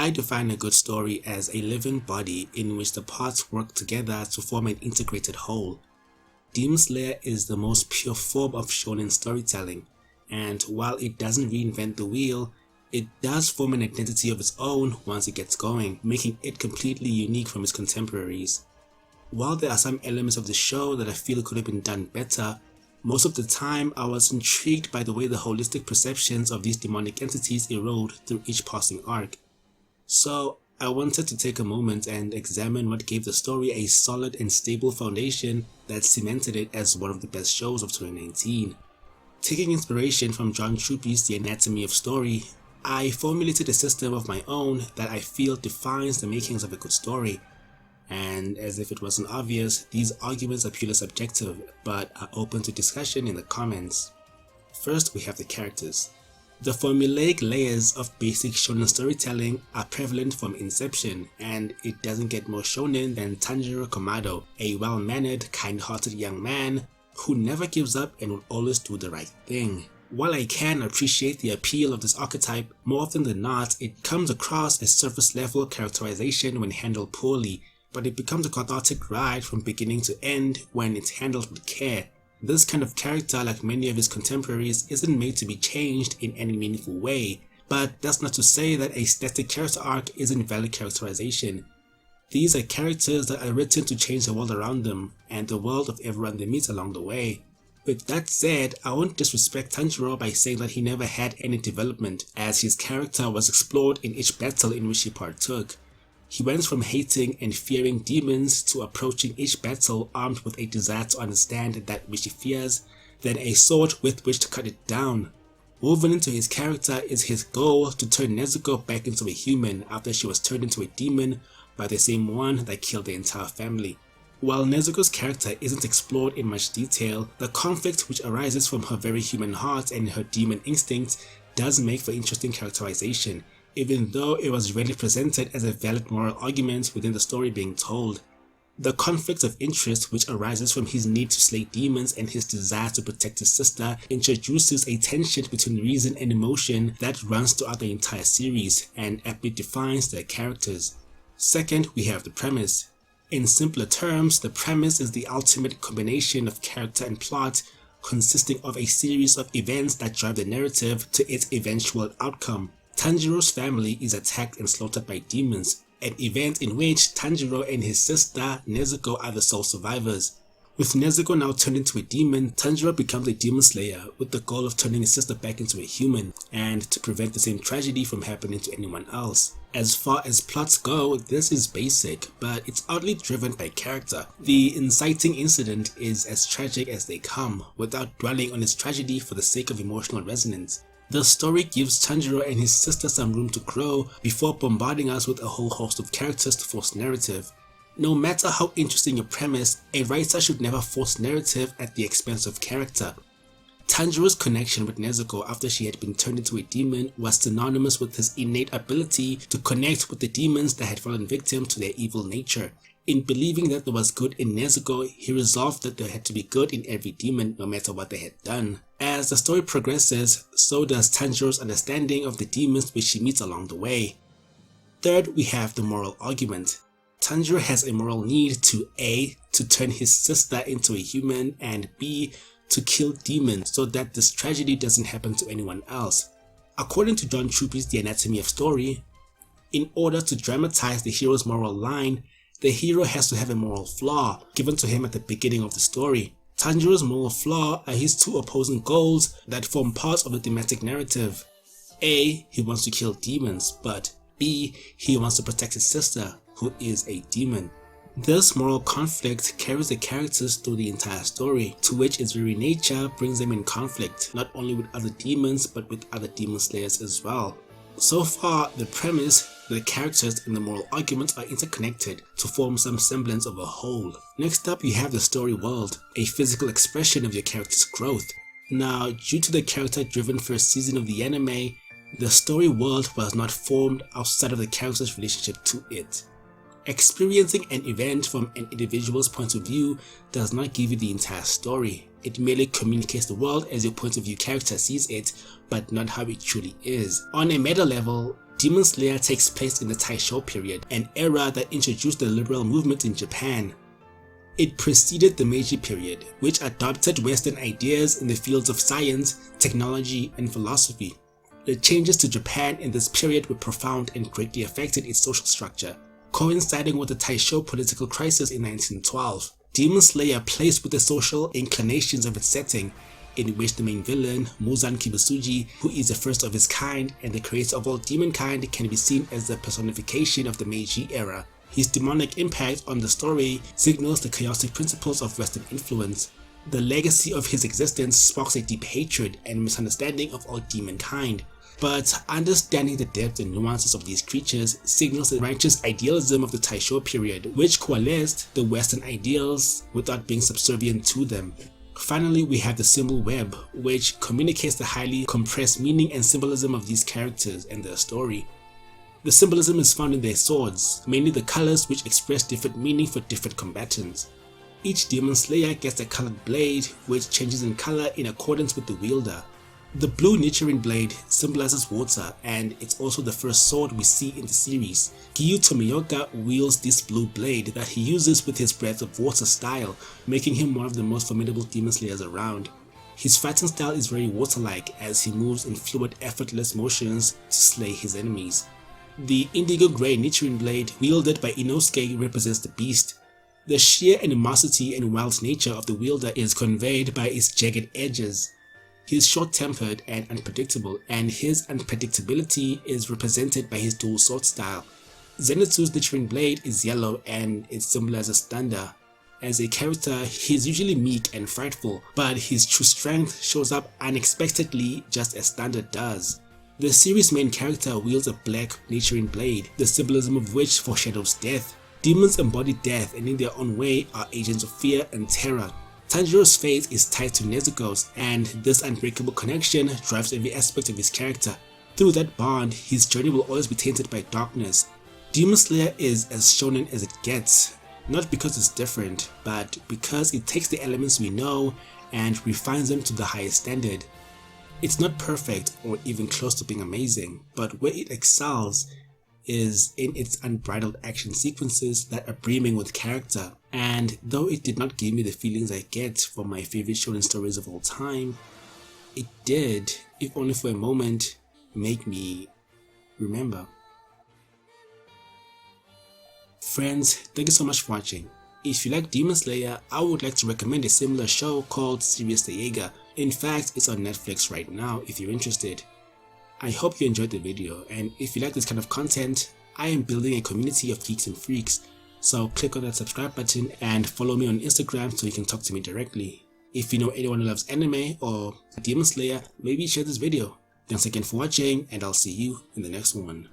I define a good story as a living body in which the parts work together to form an integrated whole. Demon Slayer is the most pure form of shonen storytelling, and while it doesn't reinvent the wheel, it does form an identity of its own once it gets going, making it completely unique from its contemporaries. While there are some elements of the show that I feel could have been done better, most of the time I was intrigued by the way the holistic perceptions of these demonic entities erode through each passing arc. So I wanted to take a moment and examine what gave the story a solid and stable foundation that cemented it as one of the best shows of 2019. Taking inspiration from John Truby's The Anatomy of Story, I formulated a system of my own that I feel defines the makings of a good story. And as if it wasn't obvious, these arguments are purely subjective, but are open to discussion in the comments. First, we have the characters. The formulaic layers of basic shonen storytelling are prevalent from inception, and it doesn't get more shonen than Tanjiro Kamado, a well-mannered, kind-hearted young man who never gives up and will always do the right thing. While I can appreciate the appeal of this archetype, more often than not, it comes across as surface-level characterization when handled poorly, but it becomes a cathartic ride from beginning to end when it's handled with care. This kind of character, like many of his contemporaries, isn't made to be changed in any meaningful way, but that's not to say that a static character arc isn't valid characterization. These are characters that are written to change the world around them, and the world of everyone they meet along the way. With that said, I won't disrespect Tanjiro by saying that he never had any development, as his character was explored in each battle in which he partook. He went from hating and fearing demons to approaching each battle armed with a desire to understand that which he fears, then a sword with which to cut it down. Woven into his character is his goal to turn Nezuko back into a human after she was turned into a demon by the same one that killed the entire family. While Nezuko's character isn't explored in much detail, the conflict which arises from her very human heart and her demon instincts does make for interesting characterization, even though it was rarely presented as a valid moral argument within the story being told. The conflict of interest which arises from his need to slay demons and his desire to protect his sister introduces a tension between reason and emotion that runs throughout the entire series and aptly defines their characters. Second, we have the premise. In simpler terms, the premise is the ultimate combination of character and plot, consisting of a series of events that drive the narrative to its eventual outcome. Tanjiro's family is attacked and slaughtered by demons, an event in which Tanjiro and his sister Nezuko are the sole survivors. With Nezuko now turned into a demon, Tanjiro becomes a demon slayer with the goal of turning his sister back into a human, and to prevent the same tragedy from happening to anyone else. As far as plots go, this is basic, but it's oddly driven by character. The inciting incident is as tragic as they come, without dwelling on its tragedy for the sake of emotional resonance. The story gives Tanjiro and his sister some room to grow before bombarding us with a whole host of characters to force narrative. No matter how interesting your premise, a writer should never force narrative at the expense of character. Tanjiro's connection with Nezuko after she had been turned into a demon was synonymous with his innate ability to connect with the demons that had fallen victim to their evil nature. In believing that there was good in Nezuko, he resolved that there had to be good in every demon no matter what they had done. As the story progresses, so does Tanjiro's understanding of the demons which he meets along the way. Third, we have the moral argument. Tanjiro has a moral need to A. to turn his sister into a human, and B. to kill demons so that this tragedy doesn't happen to anyone else. According to John Truby's The Anatomy of Story, in order to dramatize the hero's moral line, the hero has to have a moral flaw given to him at the beginning of the story. Tanjiro's moral flaw are his two opposing goals that form parts of the thematic narrative. A. He wants to kill demons, but B. He wants to protect his sister, who is a demon. This moral conflict carries the characters through the entire story, to which its very nature brings them in conflict, not only with other demons but with other demon slayers as well. So far, the premise, the characters and the moral arguments are interconnected to form some semblance of a whole. Next up, you have the story world, a physical expression of your character's growth. Now, due to the character-driven first season of the anime, the story world was not formed outside of the character's relationship to it. Experiencing an event from an individual's point of view does not give you the entire story. It merely communicates the world as your point of view character sees it, but not how it truly is. On a meta level, Demon Slayer takes place in the Taisho period, an era that introduced the liberal movement in Japan. It preceded the Meiji period, which adopted Western ideas in the fields of science, technology, and philosophy. The changes to Japan in this period were profound and greatly affected its social structure. Coinciding with the Taisho political crisis in 1912, Demon Slayer plays with the social inclinations of its setting, in which the main villain, Muzan Kibasuji, who is the first of his kind and the creator of all demonkind, can be seen as the personification of the Meiji era. His demonic impact on the story signals the chaotic principles of Western influence. The legacy of his existence sparks a deep hatred and misunderstanding of all demonkind. But understanding the depth and nuances of these creatures signals the righteous idealism of the Taisho period, which coalesced the Western ideals without being subservient to them. Finally, we have the symbol web, which communicates the highly compressed meaning and symbolism of these characters and their story. The symbolism is found in their swords, mainly the colors which express different meaning for different combatants. Each Demon Slayer gets a colored blade, which changes in color in accordance with the wielder. The blue Nichiren blade symbolizes water, and it's also the first sword we see in the series. Gyu Tomioka wields this blue blade that he uses with his Breath of Water style, making him one of the most formidable Demon Slayers around. His fighting style is very water-like as he moves in fluid, effortless motions to slay his enemies. The indigo grey Nichiren blade wielded by Inosuke represents the beast. The sheer animosity and wild nature of the wielder is conveyed by its jagged edges. He is short-tempered and unpredictable, and his unpredictability is represented by his dual sword style. Zenitsu's Nichiren blade is yellow and it symbolizes thunder. As a character, he is usually meek and frightful, but his true strength shows up unexpectedly just as thunder does. The series' main character wields a black Nichiren blade, the symbolism of which foreshadows death. Demons embody death and in their own way are agents of fear and terror. Tanjiro's fate is tied to Nezuko's, and this unbreakable connection drives every aspect of his character. Through that bond, his journey will always be tainted by darkness. Demon Slayer is as shonen as it gets, not because it's different, but because it takes the elements we know and refines them to the highest standard. It's not perfect or even close to being amazing, but where it excels is in its unbridled action sequences that are brimming with character. And though it did not give me the feelings I get from my favorite shonen stories of all time, it did, if only for a moment, make me remember. Friends, thank you so much for watching. If you like Demon Slayer, I would like to recommend a similar show called Serious Taiga. In fact, it's on Netflix right now if you're interested. I hope you enjoyed the video, and if you like this kind of content, I am building a community of geeks and freaks, so click on that subscribe button and follow me on Instagram so you can talk to me directly. If you know anyone who loves anime or Demon Slayer, maybe share this video. Thanks again for watching, and I'll see you in the next one.